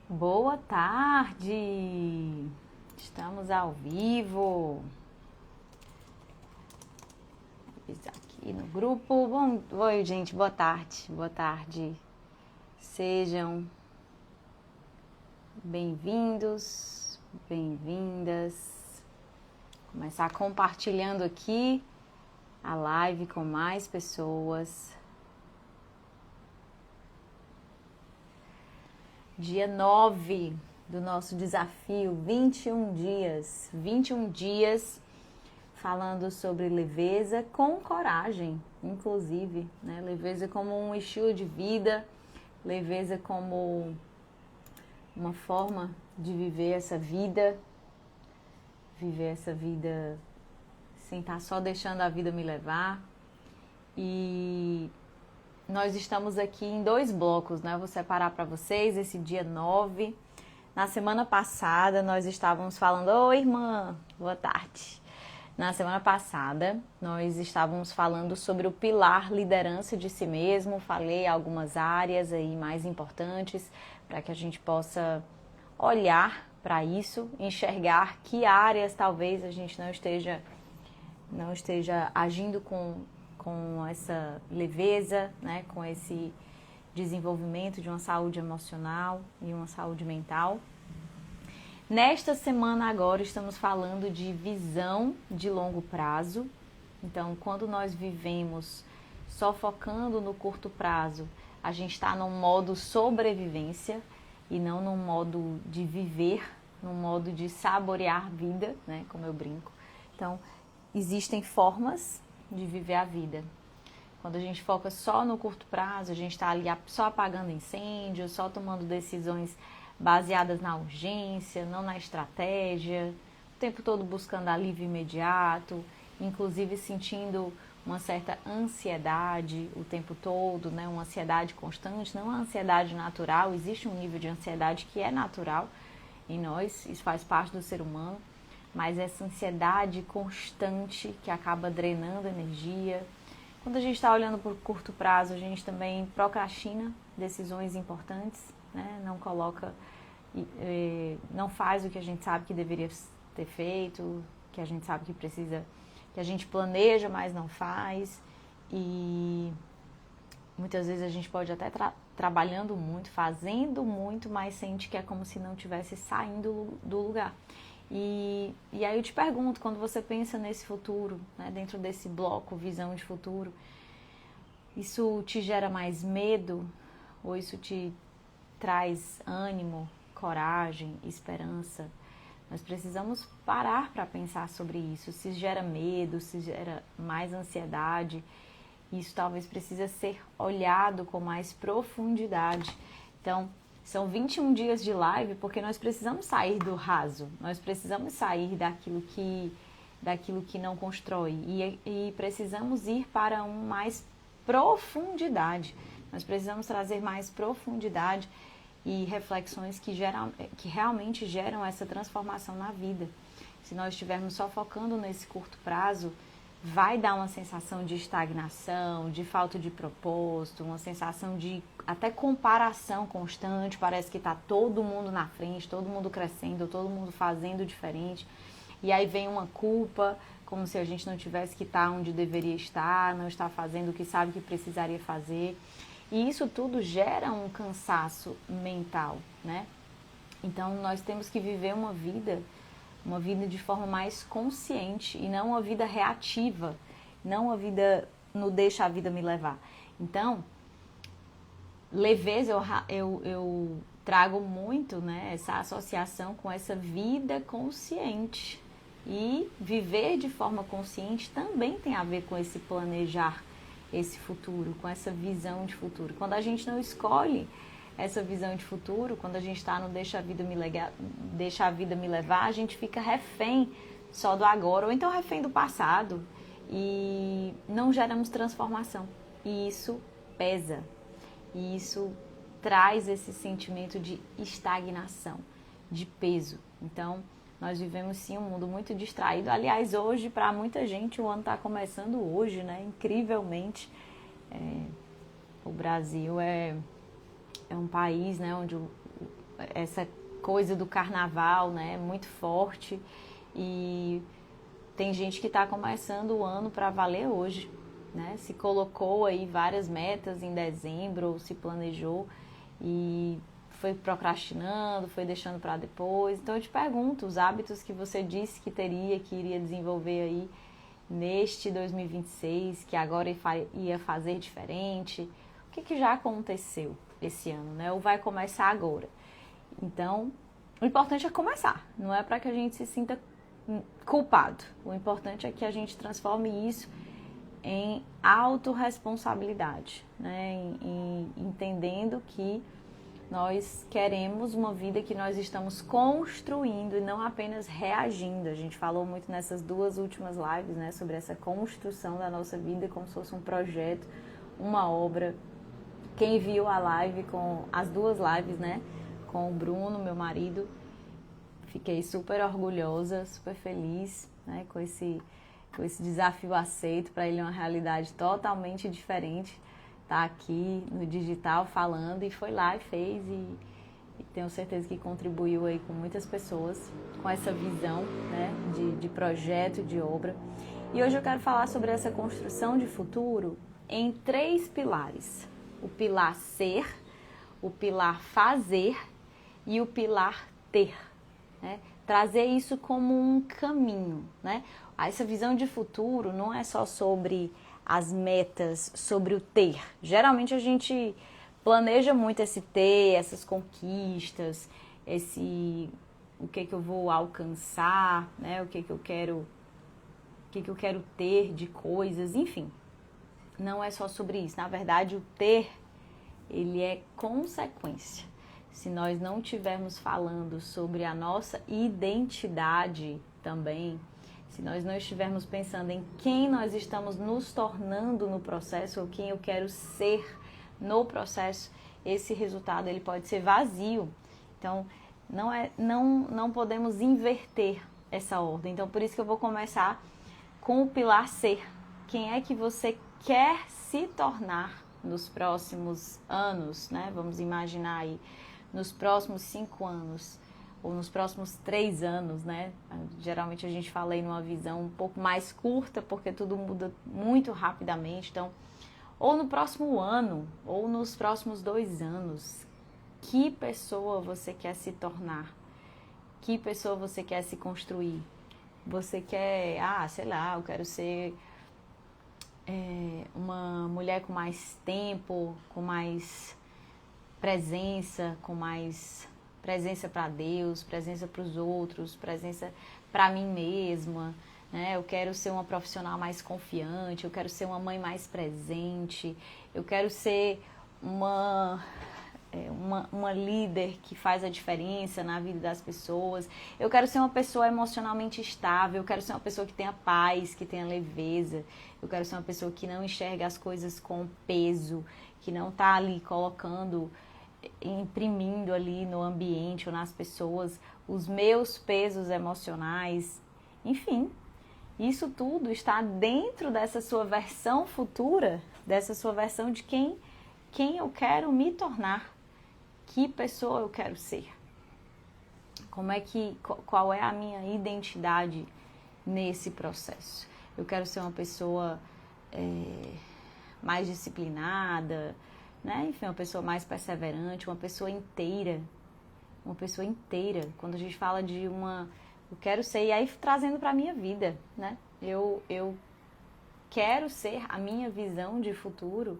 Boa tarde! Estamos ao vivo. Vou avisar aqui no grupo. Oi, gente, boa tarde. Boa tarde. Sejam bem-vindos, bem-vindas. Vou começar compartilhando aqui a live com mais pessoas. Dia 9 do nosso desafio, 21 dias. 21 dias falando sobre leveza com coragem, inclusive, né? Leveza como um estilo de vida, leveza como uma forma de viver essa vida sem estar só deixando a vida me levar. E nós estamos aqui em 2 blocos, né? Eu vou separar para vocês esse dia 9. Na semana passada nós estávamos falando... Oi, irmã! Boa tarde! Na semana passada nós estávamos falando sobre o pilar liderança de si mesmo. Falei algumas áreas aí mais importantes para que a gente possa olhar para isso, enxergar que áreas talvez a gente não esteja agindo com essa leveza, né, com esse desenvolvimento de uma saúde emocional e uma saúde mental. Nesta semana agora estamos falando de visão de longo prazo. Então, quando nós vivemos só focando no curto prazo, a gente está num modo sobrevivência e não num modo de viver, num modo de saborear a vida, né, como eu brinco. Então, existem formas de viver a vida. Quando a gente foca só no curto prazo, a gente está ali só apagando incêndio, só tomando decisões baseadas na urgência, não na estratégia, o tempo todo buscando alívio imediato, inclusive sentindo uma certa ansiedade o tempo todo, né? Uma ansiedade constante, não uma ansiedade natural. Existe um nível de ansiedade que é natural em nós, isso faz parte do ser humano, mas essa ansiedade constante que acaba drenando energia. Quando a gente está olhando por curto prazo, a gente também procrastina decisões importantes, né? Não faz o que a gente sabe que deveria ter feito, que a gente sabe que precisa, que a gente planeja, mas não faz. E muitas vezes a gente pode até trabalhando muito, fazendo muito, mas sente que é como se não estivesse saindo do lugar. E aí eu te pergunto, quando você pensa nesse futuro, né, dentro desse bloco visão de futuro, isso te gera mais medo ou isso te traz ânimo, coragem, esperança? Nós precisamos parar para pensar sobre isso. Se gera medo, se gera mais ansiedade, isso talvez precisa ser olhado com mais profundidade. Então, são 21 dias de live porque nós precisamos sair do raso, nós precisamos sair daquilo que não constrói e precisamos ir para mais profundidade. Nós precisamos trazer mais profundidade e reflexões que realmente geram essa transformação na vida. Se nós estivermos só focando nesse curto prazo, vai dar uma sensação de estagnação, de falta de propósito, uma sensação de até comparação constante. Parece que está todo mundo na frente, todo mundo crescendo, todo mundo fazendo diferente. E aí vem uma culpa, como se a gente não tivesse que estar onde deveria estar, não está fazendo o que sabe que precisaria fazer. E isso tudo gera um cansaço mental, né? Então nós temos que viver uma vida de forma mais consciente e não uma vida reativa, não uma vida no deixa a vida me levar. Então, leveza eu trago muito, né, essa associação com essa vida consciente. E viver de forma consciente também tem a ver com esse planejar esse futuro, com essa visão de futuro. Quando a gente não escolhe essa visão de futuro, quando a gente está no deixa a vida me levar, a gente fica refém só do agora, ou então refém do passado, e não geramos transformação. E isso pesa, e isso traz esse sentimento de estagnação, de peso. Então, nós vivemos sim um mundo muito distraído. Aliás, hoje, para muita gente, o ano está começando hoje, né? Incrivelmente. O Brasil é um país, né, onde essa coisa do carnaval, né, muito forte, e tem gente que está começando o ano para valer hoje, né, se colocou aí várias metas em dezembro, ou se planejou e foi procrastinando, foi deixando para depois. Então eu te pergunto, os hábitos que você disse que teria, que iria desenvolver aí neste 2026, que agora ia fazer diferente, o que já aconteceu esse ano, né, ou vai começar agora? Então, o importante é começar, não é para que a gente se sinta culpado. O importante é que a gente transforme isso em autorresponsabilidade, né? Entendendo que nós queremos uma vida que nós estamos construindo e não apenas reagindo. A gente falou muito nessas 2 últimas lives, né, sobre essa construção da nossa vida como se fosse um projeto, uma obra. Quem viu a live, as 2 lives, né, com o Bruno, meu marido, fiquei super orgulhosa, super feliz, né, com esse desafio aceito. Para ele é uma realidade totalmente diferente. Tá aqui no digital falando, e foi lá e fez, e tenho certeza que contribuiu aí com muitas pessoas com essa visão, né, de projeto, de obra. E hoje eu quero falar sobre essa construção de futuro em 3 pilares: o pilar ser, o pilar fazer e o pilar ter, né? Trazer isso como um caminho, né? Essa visão de futuro não é só sobre as metas, sobre o ter. Geralmente a gente planeja muito esse ter, essas conquistas, o que eu vou alcançar, né? O que eu quero ter de coisas, enfim. Não é só sobre isso. Na verdade, o ter, ele é consequência. Se nós não estivermos falando sobre a nossa identidade também, se nós não estivermos pensando em quem nós estamos nos tornando no processo, ou quem eu quero ser no processo, esse resultado ele pode ser vazio. Então, não podemos inverter essa ordem. Então, por isso que eu vou começar com o pilar ser. Quem é que você quer se tornar nos próximos anos, né? Vamos imaginar aí, nos próximos 5 anos, ou nos próximos 3 anos, né? Geralmente a gente fala aí numa visão um pouco mais curta, porque tudo muda muito rapidamente. Então, ou no próximo ano, ou nos próximos 2 anos, que pessoa você quer se tornar? Que pessoa você quer se construir? Você quer, sei lá, eu quero ser uma mulher com mais tempo, com mais presença, com mais presença para Deus, presença para os outros, presença para mim mesma, né? Eu quero ser uma profissional mais confiante, eu quero ser uma mãe mais presente, eu quero ser uma líder que faz a diferença na vida das pessoas, eu quero ser uma pessoa emocionalmente estável, eu quero ser uma pessoa que tenha paz, que tenha leveza, eu quero ser uma pessoa que não enxerga as coisas com peso, que não está ali imprimindo ali no ambiente ou nas pessoas os meus pesos emocionais. Enfim, isso tudo está dentro dessa sua versão futura, dessa sua versão de quem eu quero me tornar, que pessoa eu quero ser. Qual é a minha identidade nesse processo? Eu quero ser uma pessoa mais disciplinada, né? Enfim, uma pessoa mais perseverante, uma pessoa inteira. Uma pessoa inteira. Quando a gente fala de eu quero ser, e aí trazendo para a minha vida, né? Eu quero ser a minha visão de futuro,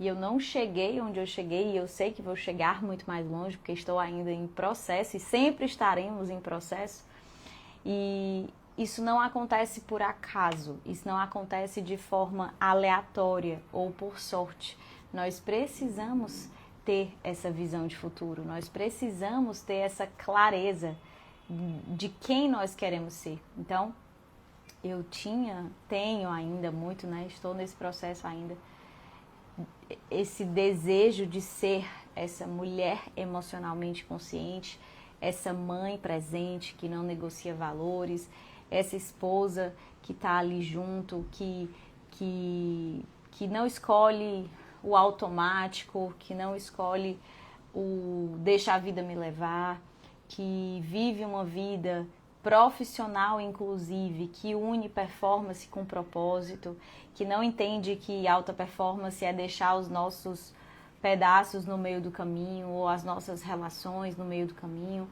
e eu não cheguei onde eu cheguei, e eu sei que vou chegar muito mais longe, porque estou ainda em processo, e sempre estaremos em processo. E isso não acontece por acaso, isso não acontece de forma aleatória ou por sorte. Nós precisamos ter essa visão de futuro, nós precisamos ter essa clareza de quem nós queremos ser. Então, tenho ainda muito, né? Estou nesse processo ainda, esse desejo de ser essa mulher emocionalmente consciente, essa mãe presente que não negocia valores, essa esposa que está ali junto, que não escolhe o automático, que não escolhe o deixa a vida me levar, que vive uma vida profissional, inclusive, que une performance com propósito, que não entende que alta performance é deixar os nossos pedaços no meio do caminho ou as nossas relações no meio do caminho.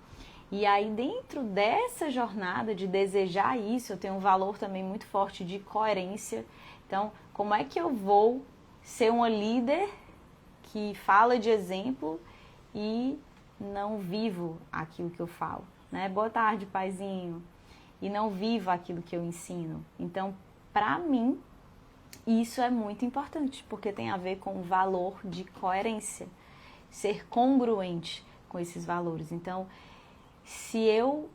E aí, dentro dessa jornada de desejar isso, eu tenho um valor também muito forte de coerência. Então, como é que eu vou ser uma líder que fala de exemplo e não vivo aquilo que eu falo, né? Boa tarde, paizinho. E não vivo aquilo que eu ensino. Então, para mim, isso é muito importante, porque tem a ver com o valor de coerência, ser congruente com esses valores. Então, se eu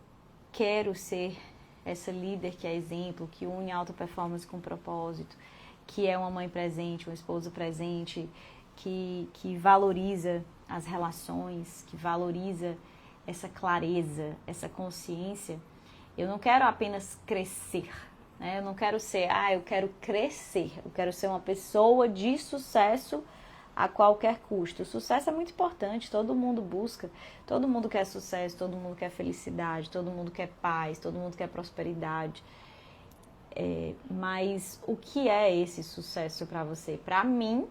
quero ser essa líder que é exemplo, que une alta performance com propósito, que é uma mãe presente, uma esposa presente, que valoriza as relações, que valoriza essa clareza, essa consciência, eu não quero apenas crescer, né? Eu não quero ser, eu quero crescer, eu quero ser uma pessoa de sucesso a qualquer custo. O sucesso é muito importante, todo mundo busca, todo mundo quer sucesso, todo mundo quer felicidade, todo mundo quer paz, todo mundo quer prosperidade. Mas o que é esse sucesso para você? Para mim,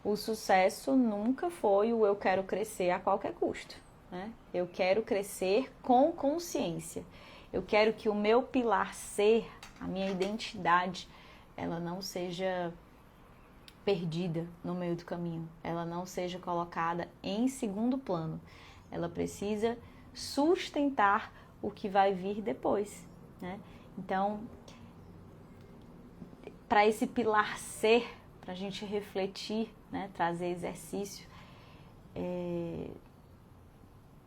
o sucesso nunca foi o eu quero crescer a qualquer custo, né? Eu quero crescer com consciência. Eu quero que o meu pilar ser, a minha identidade, ela não seja perdida no meio do caminho, ela não seja colocada em segundo plano. Ela precisa sustentar o que vai vir depois, né? Então, para esse pilar ser, para a gente refletir, né, trazer exercício,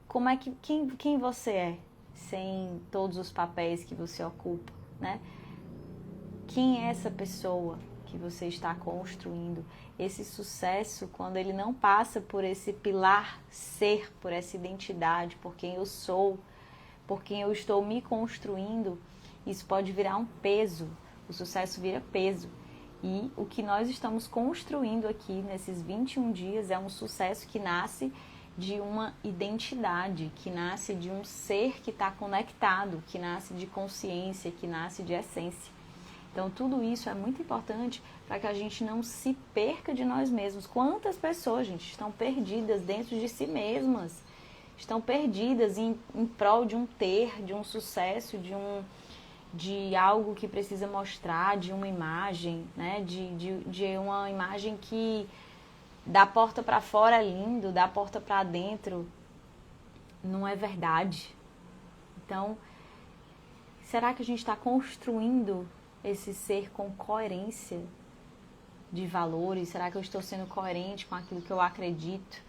como é que quem você é sem todos os papéis que você ocupa, né? Quem é essa pessoa que você está construindo? Esse sucesso, quando ele não passa por esse pilar ser, por essa identidade, por quem eu sou, por quem eu estou me construindo, isso pode virar um peso. O sucesso vira peso. E o que nós estamos construindo aqui nesses 21 dias é um sucesso que nasce de uma identidade, que nasce de um ser que está conectado, que nasce de consciência, que nasce de essência. Então, tudo isso é muito importante para que a gente não se perca de nós mesmos. Quantas pessoas, gente, estão perdidas dentro de si mesmas? Estão perdidas em prol de um ter, de um sucesso, de algo que precisa mostrar, de uma imagem, né? De uma imagem que da porta para fora é lindo, da porta para dentro não é verdade. Então, será que a gente está construindo esse ser com coerência de valores? Será que eu estou sendo coerente com aquilo que eu acredito,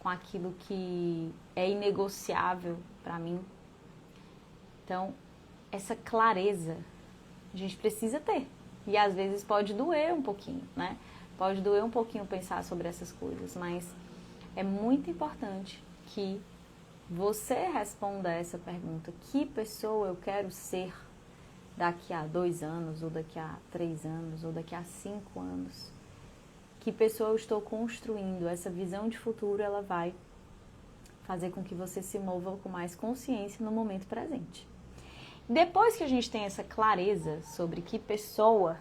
com aquilo que é inegociável para mim? Então, essa clareza a gente precisa ter. E às vezes pode doer um pouquinho, né? Pode doer um pouquinho pensar sobre essas coisas, mas é muito importante que você responda essa pergunta: que pessoa eu quero ser daqui a 2 anos, ou daqui a 3 anos, ou daqui a 5 anos? Que pessoa eu estou construindo? Essa visão de futuro, ela vai fazer com que você se mova com mais consciência no momento presente. Depois que a gente tem essa clareza sobre que pessoa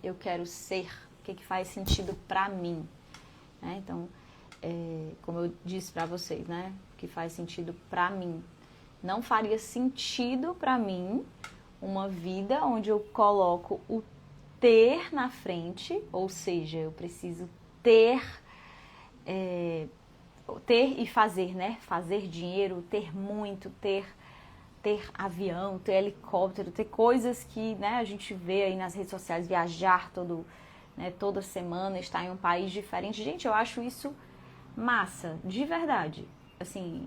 eu quero ser, o que faz sentido para mim, né? Então, como eu disse para vocês, né? O que faz sentido para mim. Não faria sentido para mim uma vida onde eu coloco o ter na frente, ou seja, eu preciso ter e fazer, né? Fazer dinheiro, ter muito, ter avião, ter helicóptero, ter coisas que, né, a gente vê aí nas redes sociais, viajar toda semana, estar em um país diferente. Gente, eu acho isso massa, de verdade. Assim,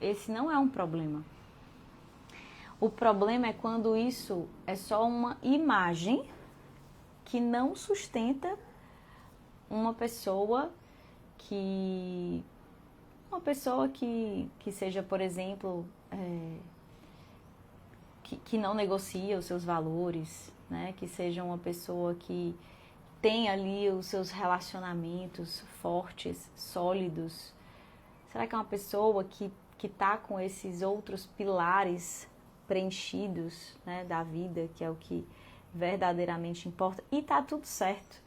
esse não é um problema. O problema é quando isso é só uma imagem que não sustenta uma pessoa que seja, por exemplo, que não negocia os seus valores, né? Que seja uma pessoa que tem ali os seus relacionamentos fortes, sólidos? Será que é uma pessoa que está com esses outros pilares preenchidos, né, da vida, que é o que verdadeiramente importa? E tá tudo certo.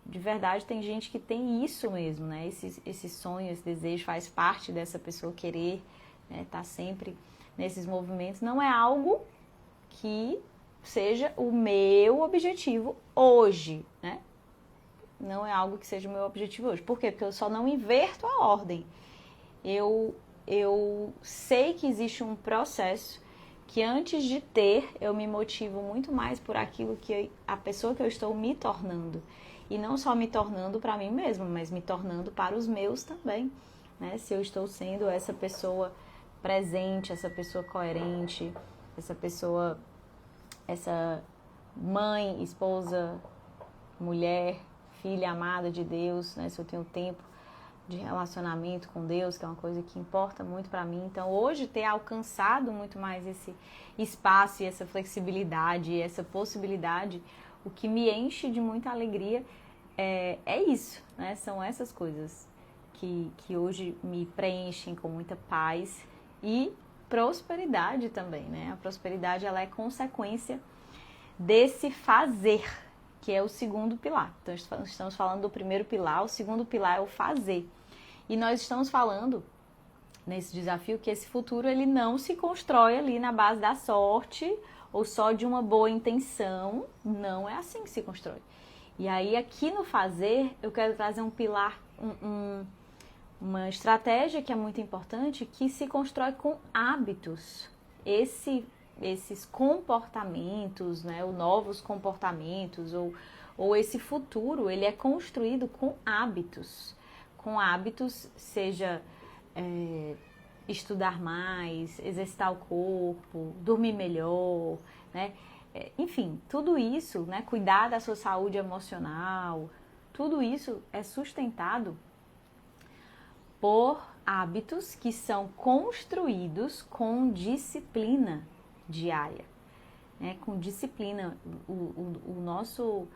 De verdade, tem gente que tem isso mesmo, né? Esse sonho, esse desejo faz parte dessa pessoa querer, né, tá sempre nesses movimentos. Não é algo que seja o meu objetivo hoje, né? Não é algo que seja o meu objetivo hoje. Por quê? Porque eu só não inverto a ordem. Eu sei que existe um processo que antes de ter, eu me motivo muito mais por aquilo que a pessoa que eu estou me tornando. E não só me tornando para mim mesma, mas me tornando para os meus também, né? Se eu estou sendo essa pessoa presente, essa pessoa coerente, essa mãe, esposa, mulher, filha amada de Deus, né? Se eu tenho tempo de relacionamento com Deus, que é uma coisa que importa muito para mim. Então, hoje, ter alcançado muito mais esse espaço e essa flexibilidade, essa possibilidade, o que me enche de muita alegria é isso, né? São essas coisas que hoje me preenchem com muita paz e prosperidade também, né? A prosperidade, ela é consequência desse fazer, que é o segundo pilar. Então, estamos falando do primeiro pilar, o segundo pilar é o fazer. E nós estamos falando, nesse desafio, que esse futuro ele não se constrói ali na base da sorte ou só de uma boa intenção. Não é assim que se constrói. E aí, aqui no fazer, eu quero trazer um pilar, uma estratégia que é muito importante, que se constrói com hábitos. Esses comportamentos, né, ou novos comportamentos, ou esse futuro, ele é construído com hábitos. Com hábitos, seja estudar mais, exercitar o corpo, dormir melhor, né? Enfim, tudo isso, né, cuidar da sua saúde emocional, tudo isso é sustentado por hábitos que são construídos com disciplina diária, né? Com disciplina. O nosso...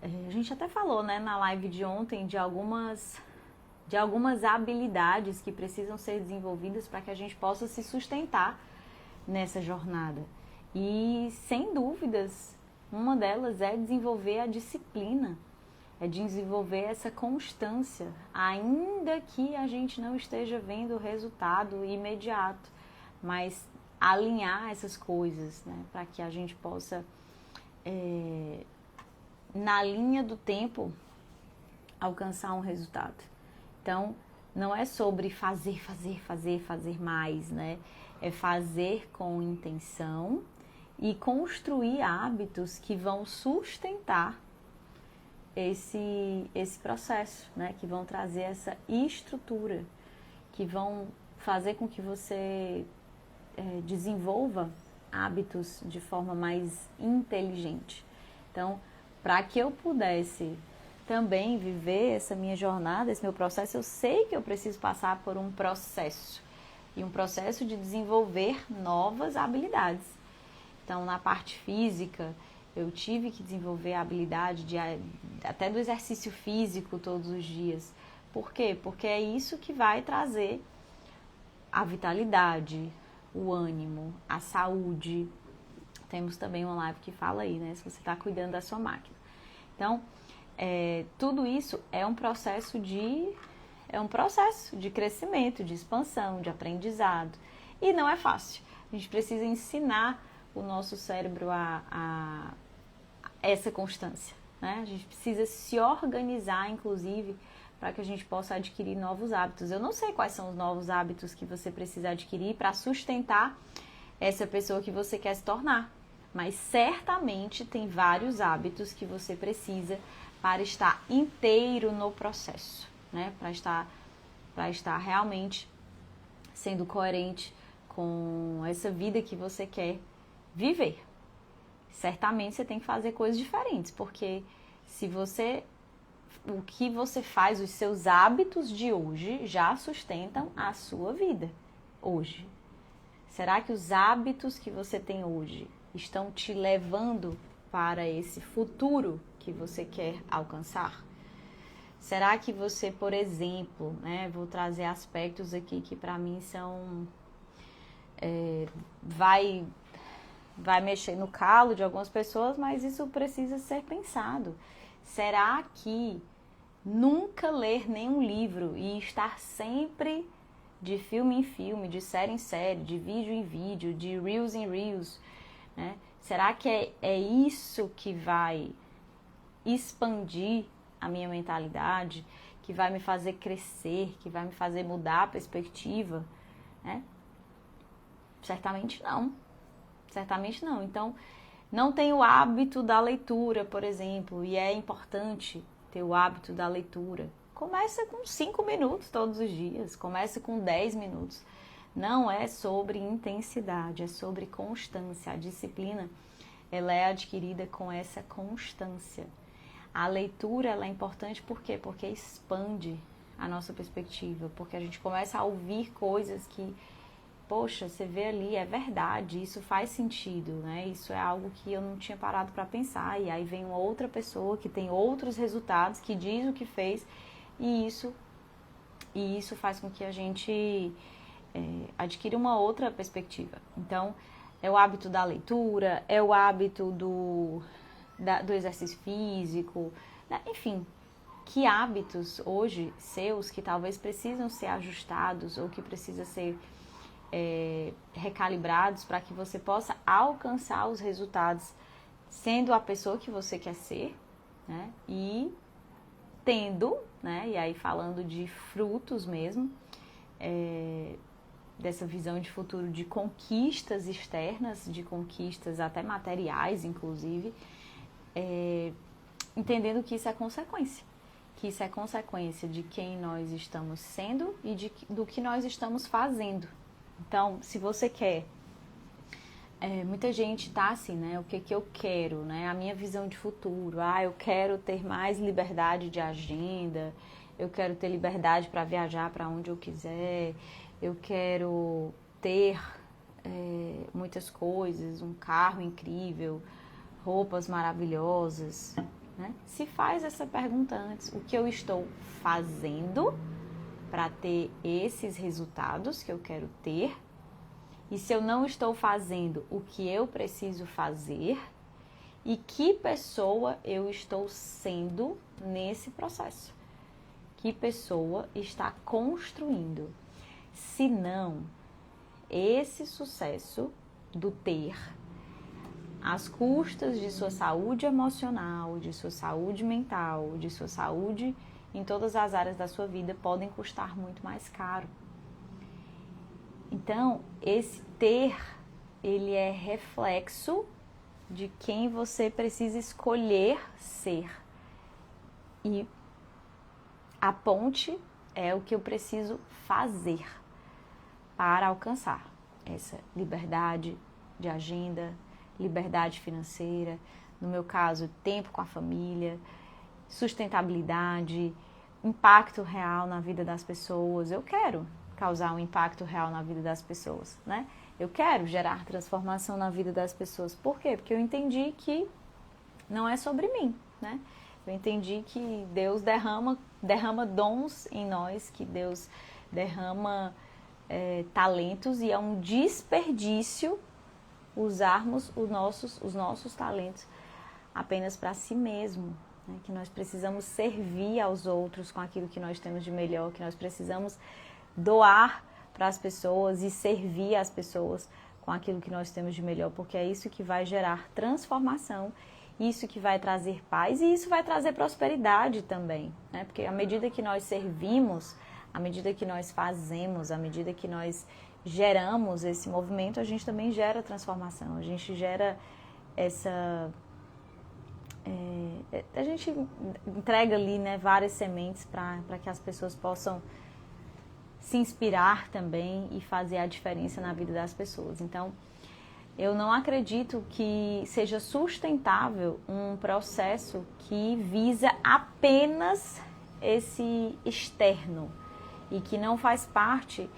A gente até falou, né, na live de ontem de algumas habilidades que precisam ser desenvolvidas para que a gente possa se sustentar nessa jornada. E, sem dúvidas, uma delas é desenvolver a disciplina, é desenvolver essa constância, ainda que a gente não esteja vendo o resultado imediato, mas alinhar essas coisas, né, para que a gente possa, na linha do tempo, alcançar um resultado. Então, não é sobre fazer mais, né? É fazer com intenção e construir hábitos que vão sustentar esse processo, né? Que vão trazer essa estrutura, que vão fazer com que você desenvolva hábitos de forma mais inteligente. Então, para que eu pudesse também viver essa minha jornada, esse meu processo, eu sei que eu preciso passar por um processo. E um processo de desenvolver novas habilidades. Então, na parte física, eu tive que desenvolver a habilidade até do exercício físico todos os dias. Por quê? Porque é isso que vai trazer a vitalidade, o ânimo, a saúde. Temos também uma live que fala aí, né? Se você está cuidando da sua máquina. Então, tudo isso é um processo de crescimento, de expansão, de aprendizado. E não é fácil. A gente precisa ensinar o nosso cérebro a essa constância, né? A gente precisa se organizar, inclusive, para que a gente possa adquirir novos hábitos. Eu não sei quais são os novos hábitos que você precisa adquirir para sustentar essa pessoa que você quer se tornar. Mas certamente tem vários hábitos que você precisa para estar inteiro no processo, né? Para estar realmente sendo coerente com essa vida que você quer viver. Certamente você tem que fazer coisas diferentes, porque o que você faz, os seus hábitos de hoje já sustentam a sua vida hoje. Será que os hábitos que você tem hoje estão te levando para esse futuro que que você quer alcançar? Será que você, por exemplo, né, vou trazer aspectos aqui que para mim são... vai mexer no calo de algumas pessoas, mas isso precisa ser pensado. Será que nunca ler nenhum livro e estar sempre de filme em filme, de série em série, de vídeo em vídeo, de reels em reels, né? Será que é isso que vai expandir a minha mentalidade, que vai me fazer crescer, que vai me fazer mudar a perspectiva, né? Certamente não. Certamente não. Então, não tenho o hábito da leitura, por exemplo, e é importante ter o hábito da leitura. Começa com 5 minutos todos os dias, começa com 10 minutos. Não é sobre intensidade, é sobre constância. A disciplina, ela é adquirida com essa constância. A leitura, ela é importante por quê? Porque expande a nossa perspectiva, porque a gente começa a ouvir coisas que, poxa, você vê ali, é verdade, isso faz sentido, né? Isso é algo que eu não tinha parado para pensar, e aí vem uma outra pessoa que tem outros resultados, que diz o que fez, e isso faz com que a gente adquira uma outra perspectiva. Então, é o hábito da leitura, é o hábito do exercício físico, né? Enfim, que hábitos hoje seus que talvez precisam ser ajustados ou que precisam ser recalibrados para que você possa alcançar os resultados sendo a pessoa que você quer ser, né? E tendo, né? E aí falando de frutos mesmo, dessa visão de futuro de conquistas externas, de conquistas até materiais, inclusive, entendendo que isso é consequência. Que isso é consequência de quem nós estamos sendo e do que nós estamos fazendo. Então, se você quer, muita gente tá assim, né? O que eu quero, né? A minha visão de futuro. Eu quero ter mais liberdade de agenda, eu quero ter liberdade para viajar para onde eu quiser, eu quero ter muitas coisas, um carro incrível, roupas maravilhosas, né? Se faz essa pergunta antes, o que eu estou fazendo para ter esses resultados que eu quero ter? E se eu não estou fazendo o que eu preciso fazer, e que pessoa eu estou sendo nesse processo? Que pessoa está construindo? Se não, esse sucesso do ter, às custas de sua saúde emocional, de sua saúde mental, de sua saúde em todas as áreas da sua vida, podem custar muito mais caro. Então, esse ter, ele é reflexo de quem você precisa escolher ser. E a ponte é o que eu preciso fazer para alcançar essa liberdade de agenda, liberdade financeira, no meu caso, tempo com a família, sustentabilidade, impacto real na vida das pessoas. Eu quero causar um impacto real na vida das pessoas, né? Eu quero gerar transformação na vida das pessoas. Por quê? Porque eu entendi que não é sobre mim, né? Eu entendi que Deus derrama dons em nós, que Deus derrama talentos, e é um desperdício usarmos os nossos talentos apenas para si mesmo, né? Que nós precisamos servir aos outros com aquilo que nós temos de melhor, que nós precisamos doar para as pessoas e servir as pessoas com aquilo que nós temos de melhor, porque é isso que vai gerar transformação, isso que vai trazer paz, e isso vai trazer prosperidade também, né? Porque à medida que nós servimos, à medida que nós fazemos, à medida que nós geramos esse movimento, a gente também gera transformação, a gente gera essa... a gente entrega ali, né, várias sementes para que as pessoas possam se inspirar também e fazer a diferença na vida das pessoas. Então, eu não acredito que seja sustentável um processo que visa apenas esse externo e que não faz parte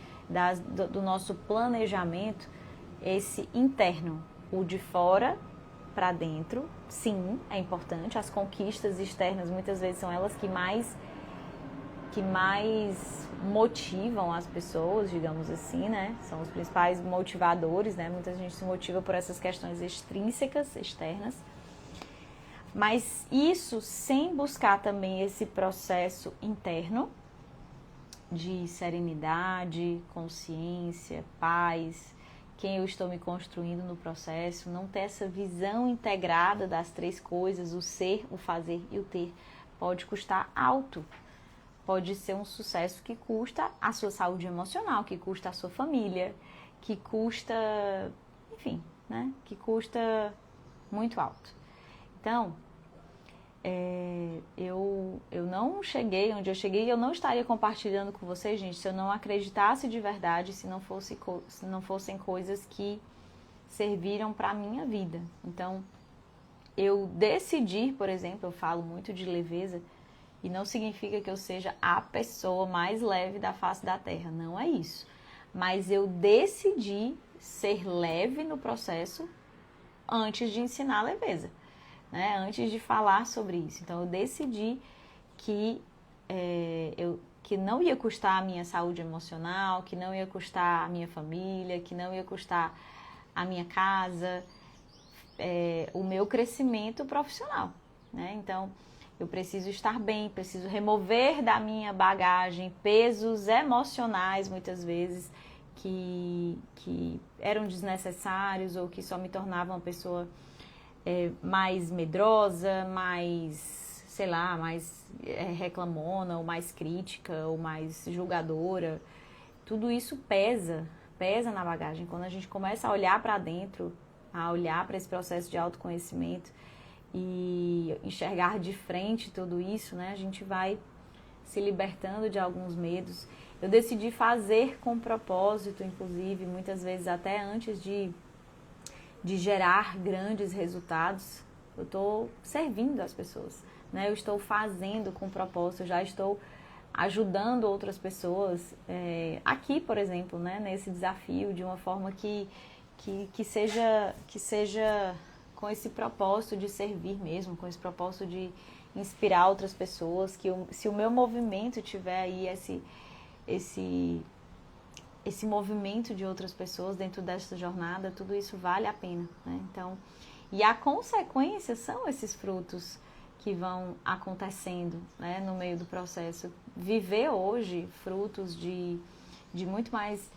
do nosso planejamento, esse interno, o de fora para dentro, sim, é importante. As conquistas externas muitas vezes são elas que mais motivam as pessoas, digamos assim, né? São os principais motivadores, né? Muita gente se motiva por essas questões extrínsecas, externas. Mas isso sem buscar também esse processo interno de serenidade, consciência, paz, quem eu estou me construindo no processo, não ter essa visão integrada das três coisas, o ser, o fazer e o ter, pode custar alto. Pode ser um sucesso que custa a sua saúde emocional, que custa a sua família, que custa, enfim, né? Que custa muito alto. Então, eu não cheguei onde eu cheguei e eu não estaria compartilhando com vocês, gente, se eu não acreditasse de verdade, se não fossem coisas que serviram para a minha vida. Então, eu decidi, por exemplo, eu falo muito de leveza, e não significa que eu seja a pessoa mais leve da face da Terra, não é isso. Mas eu decidi ser leve no processo antes de ensinar a leveza, né? Antes de falar sobre isso. Então eu decidi que que não ia custar a minha saúde emocional, que não ia custar a minha família, que não ia custar a minha casa, o meu crescimento profissional, né? Então eu preciso estar bem, preciso remover da minha bagagem pesos emocionais, muitas vezes, que eram desnecessários ou que só me tornavam uma pessoa mais medrosa, mais, sei lá, mais reclamona, ou mais crítica, ou mais julgadora. Tudo isso pesa na bagagem. Quando a gente começa a olhar para dentro, a olhar para esse processo de autoconhecimento, e enxergar de frente tudo isso, né? A gente vai se libertando de alguns medos. Eu decidi fazer com propósito, inclusive, muitas vezes até antes de gerar grandes resultados, eu estou servindo as pessoas, né? Eu estou fazendo com propósito, eu já estou ajudando outras pessoas aqui, por exemplo, né? Nesse desafio, de uma forma que seja com esse propósito de servir mesmo, com esse propósito de inspirar outras pessoas, que se o meu movimento tiver aí esse movimento de outras pessoas dentro dessa jornada, tudo isso vale a pena, né? Então, e a consequência são esses frutos que vão acontecendo, né, no meio do processo. Viver hoje frutos de muito mais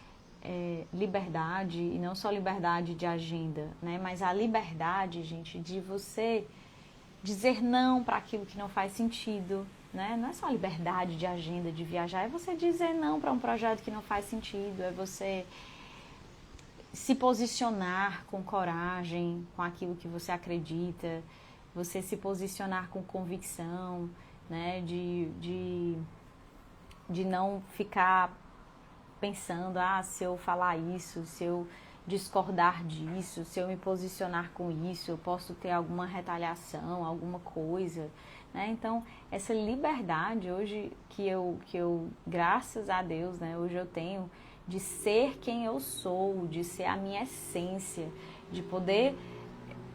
liberdade, e não só liberdade de agenda, né? Mas a liberdade, gente, de você dizer não para aquilo que não faz sentido, né? Não é só a liberdade de agenda, de viajar, é você dizer não para um projeto que não faz sentido, é você se posicionar com coragem, com aquilo que você acredita, você se posicionar com convicção, né? De não ficar pensando, se eu falar isso, se eu discordar disso, se eu me posicionar com isso, eu posso ter alguma retaliação, alguma coisa, né? Então, essa liberdade hoje que eu graças a Deus, né, hoje eu tenho de ser quem eu sou, de ser a minha essência, de poder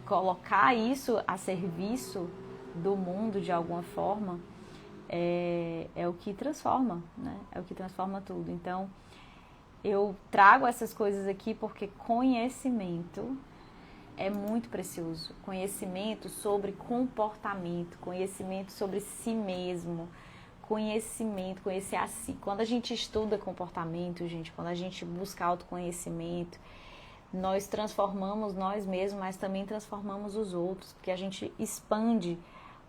colocar isso a serviço do mundo de alguma forma, é o que transforma, né? É o que transforma tudo. Então, eu trago essas coisas aqui porque conhecimento é muito precioso. Conhecimento sobre comportamento, conhecimento sobre si mesmo, conhecer a si. Quando a gente estuda comportamento, gente, quando a gente busca autoconhecimento, nós transformamos nós mesmos, mas também transformamos os outros, porque a gente expande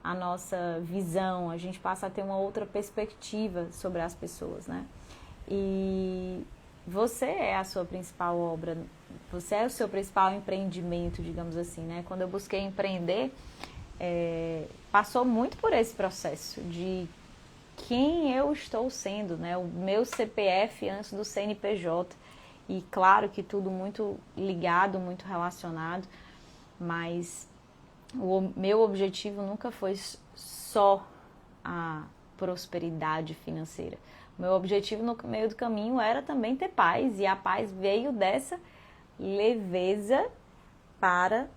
a nossa visão, a gente passa a ter uma outra perspectiva sobre as pessoas, né? E você é a sua principal obra, você é o seu principal empreendimento, digamos assim, né? Quando eu busquei empreender, passou muito por esse processo de quem eu estou sendo, né? O meu CPF antes do CNPJ. E claro que tudo muito ligado, muito relacionado, mas o meu objetivo nunca foi só a prosperidade financeira. O meu objetivo no meio do caminho era também ter paz, e a paz veio dessa leveza para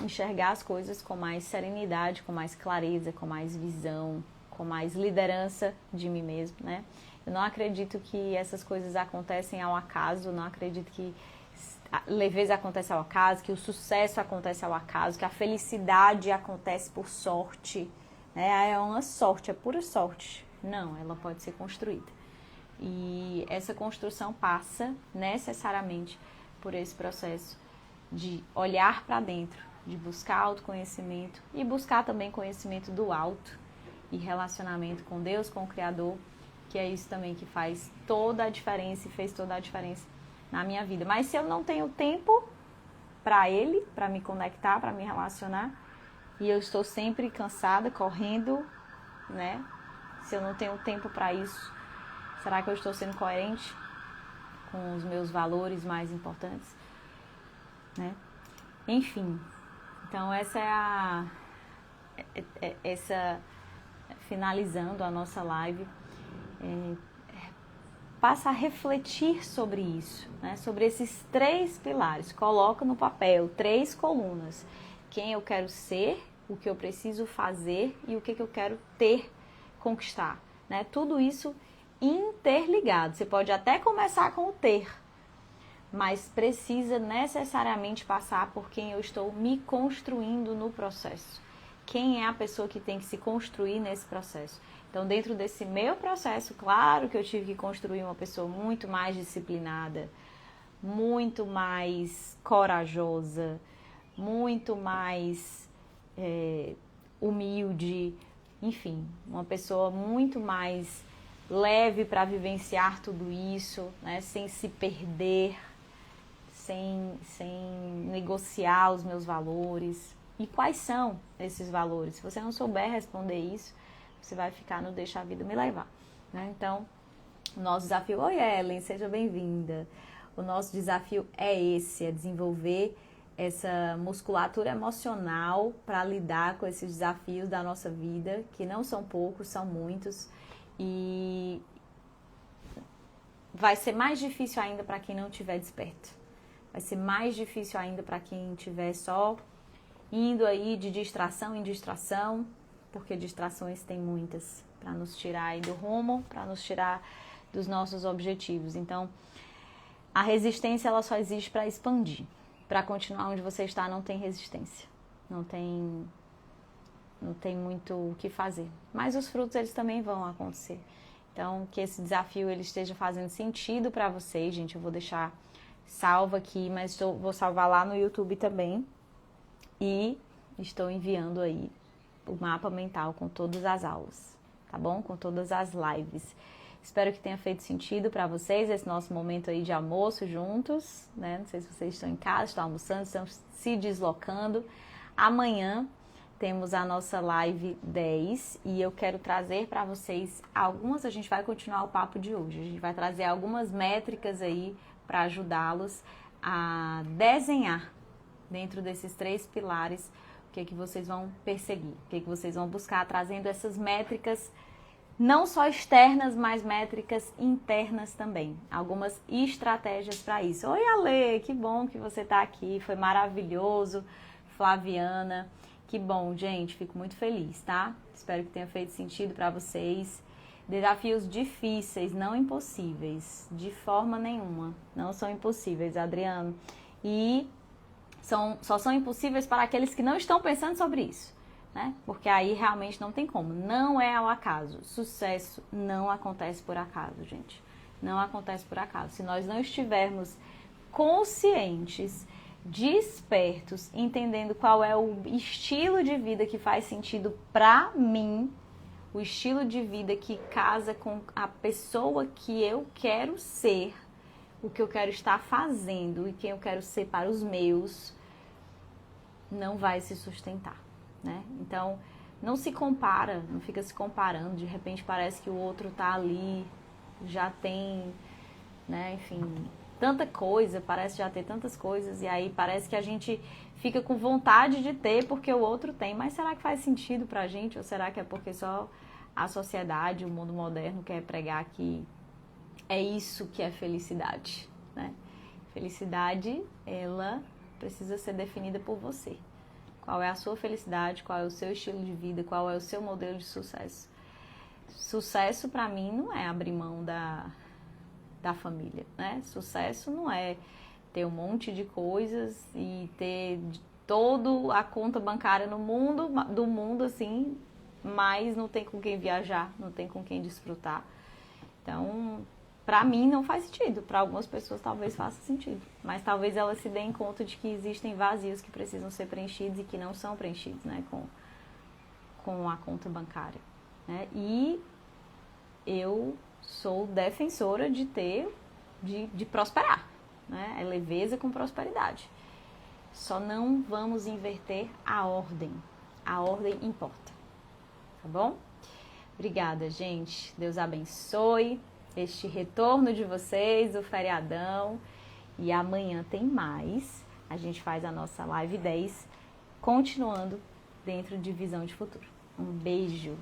enxergar as coisas com mais serenidade, com mais clareza, com mais visão, com mais liderança de mim mesmo, né? Eu não acredito que essas coisas acontecem ao acaso, não acredito que a leveza acontece ao acaso, que o sucesso acontece ao acaso, que a felicidade acontece por sorte, né? É uma sorte, é pura sorte. Não, ela pode ser construída. E essa construção passa necessariamente por esse processo de olhar para dentro, de buscar autoconhecimento e buscar também conhecimento do alto e relacionamento com Deus, com o Criador, que é isso também que faz toda a diferença e fez toda a diferença na minha vida. Mas se eu não tenho tempo para Ele, para me conectar, para me relacionar, e eu estou sempre cansada, correndo, né? Se eu não tenho tempo para isso, será que eu estou sendo coerente com os meus valores mais importantes, né? Enfim, então finalizando a nossa live, passa a refletir sobre isso, né? Sobre esses 3 pilares. Coloca no papel 3 colunas. Quem eu quero ser, o que eu preciso fazer e o que eu quero ter, conquistar, né? Tudo isso interligado. Você pode até começar com o ter, mas precisa necessariamente passar por quem eu estou me construindo no processo. Quem é a pessoa que tem que se construir nesse processo? Então, dentro desse meu processo, claro que eu tive que construir uma pessoa muito mais disciplinada, muito mais corajosa, muito mais humilde, enfim, uma pessoa muito mais leve para vivenciar tudo isso, né, sem se perder, sem negociar os meus valores. E quais são esses valores? Se você não souber responder isso, você vai ficar no deixa a vida me levar, né? Então, o nosso desafio... Oi, Ellen, seja bem-vinda. O nosso desafio é esse, é desenvolver essa musculatura emocional para lidar com esses desafios da nossa vida, que não são poucos, são muitos. E vai ser mais difícil ainda para quem não estiver desperto. Vai ser mais difícil ainda para quem estiver só indo aí de distração em distração, porque distrações tem muitas para nos tirar aí do rumo, para nos tirar dos nossos objetivos. Então, a resistência ela só existe para expandir. Para continuar onde você está não tem resistência. Não tem muito o que fazer. Mas os frutos eles também vão acontecer. Então, que esse desafio ele esteja fazendo sentido para vocês, gente. Eu vou deixar salvo aqui, mas vou salvar lá no YouTube também. E estou enviando aí o mapa mental com todas as aulas, tá bom? Com todas as lives. Espero que tenha feito sentido para vocês esse nosso momento aí de almoço juntos, né? Não sei se vocês estão em casa, estão almoçando, estão se deslocando. Amanhã temos a nossa live 10 e eu quero trazer para vocês a gente vai continuar o papo de hoje. A gente vai trazer algumas métricas aí para ajudá-los a desenhar dentro desses 3 pilares o que vocês vão perseguir, o que vocês vão buscar, trazendo essas métricas não só externas, mas métricas internas também. Algumas estratégias para isso. Oi, Ale, que bom que você está aqui, foi maravilhoso. Flaviana, que bom, gente, fico muito feliz, tá? Espero que tenha feito sentido para vocês. Desafios difíceis, não impossíveis, de forma nenhuma. Não são impossíveis, Adriano. E só são impossíveis para aqueles que não estão pensando sobre isso, né? Porque aí realmente não tem como. Não é ao acaso. Sucesso não acontece por acaso, gente. Não acontece por acaso. Se nós não estivermos conscientes, despertos, entendendo qual é o estilo de vida que faz sentido para mim, o estilo de vida que casa com a pessoa que eu quero ser, o que eu quero estar fazendo e quem eu quero ser para os meus, não vai se sustentar, né? Então, não se compara, não fica se comparando, de repente parece que o outro tá ali, já tem, né, enfim, tanta coisa, parece já ter tantas coisas, e aí parece que a gente fica com vontade de ter porque o outro tem, mas será que faz sentido pra gente, ou será que é porque só a sociedade, o mundo moderno quer pregar que é isso que é felicidade, né? Felicidade, ela precisa ser definida por você. Qual é a sua felicidade, qual é o seu estilo de vida, qual é o seu modelo de sucesso. Sucesso para mim não é abrir mão da família, né? Sucesso não é ter um monte de coisas e ter toda a conta bancária do mundo assim, mas não tem com quem viajar, não tem com quem desfrutar. Então, pra mim não faz sentido, para algumas pessoas talvez faça sentido, mas talvez elas se deem conta de que existem vazios que precisam ser preenchidos e que não são preenchidos, né, com a conta bancária, né? E eu sou defensora de prosperar, né? É leveza com prosperidade. Só não vamos inverter a ordem. A ordem importa, tá bom? Obrigada, gente. Deus abençoe este retorno de vocês, o feriadão. E amanhã tem mais. A gente faz a nossa live 10, continuando dentro de Visão de Futuro. Um beijo.